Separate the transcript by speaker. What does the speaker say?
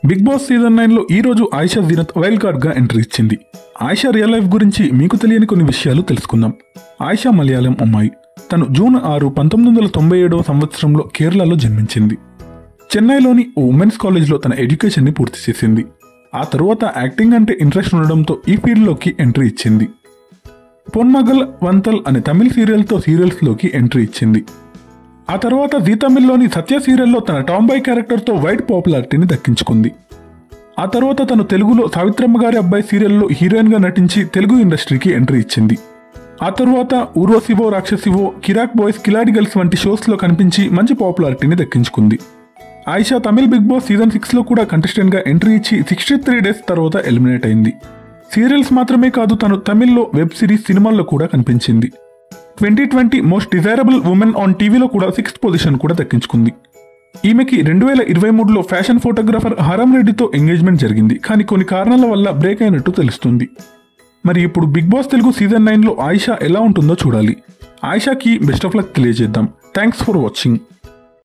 Speaker 1: Big Boss season 9లో ఈ రోజు Ayesha Zeenat wild card గా ఎంట్రీ ఇచ్చింది. ఆయిషా రియల్ లైఫ్ గురించి మీకు తెలియని కొన్ని విషయాలు తెలుసుకుందాం. ఆయిషా మలయాళం అమ్మాయి. తను జూన్ 6, 1997వ సంవత్సరంలో కేరళలో జన్మించింది. చెన్నైలోని ఓ ఉమెన్స్ కాలేజ్లో తన ఎడ్యుకేషన్ని పూర్తి చేసింది. ఆ తరువాత యాక్టింగ్ అంటే ఇంట్రెస్ట్ ఉండడంతో ఈ ఫీల్డ్లోకి ఎంట్రీ ఇచ్చింది. పొన్మగల్ వంతల్ అనే తమిళ సీరియల్తో సీరియల్స్లోకి ఎంట్రీ ఇచ్చింది. ఆ తర్వాత జీ తమిళ్లోని సత్య సీరియల్లో తన టాంబాయ్ క్యారెక్టర్తో వైడ్ పాపులారిటీని దక్కించుకుంది. ఆ తర్వాత తను తెలుగులో సావిత్రమ్మ గారి అబ్బాయి సీరియల్లో హీరోయిన్గా నటించి తెలుగు ఇండస్ట్రీకి ఎంట్రీ ఇచ్చింది. ఆ తర్వాత ఊర్వశివో రాక్షసివో, కిరాక్ బాయ్స్, కిలాడి గర్ల్స్ వంటి షోస్లో కనిపించి మంచి పాపులారిటీని దక్కించుకుంది. Ayesha Tamil Bigg Boss season 6లో కూడా కంటెస్టెంట్గా ఎంట్రీ ఇచ్చి 63 డేస్ తర్వాత ఎలిమినేట్ అయింది. సీరియల్స్ మాత్రమే కాదు, తను తమిళ్లో వెబ్ సిరీస్, సినిమాల్లో కూడా కనిపించింది. 2020 మోస్ట్ డిజైరబుల్ ఉమెన్ ఆన్ టీవీలో కూడా 6th పొజిషన్ కూడా దక్కించుకుంది. ఈమెకి 2023లో ఫ్యాషన్ ఫోటోగ్రాఫర్ హరం రెడ్డితో ఎంగేజ్మెంట్ జరిగింది. కానీ కొన్ని కారణాల వల్ల బ్రేక్ అయినట్టు తెలుస్తుంది. మరి ఇప్పుడు బిగ్ బాస్ తెలుగు సీజన్ 9లో ఆయిషా ఎలా ఉంటుందో చూడాలి. ఆయిషాకి బెస్ట్ ఆఫ్ లక్ తెలియజేద్దాం. Thanks for watching.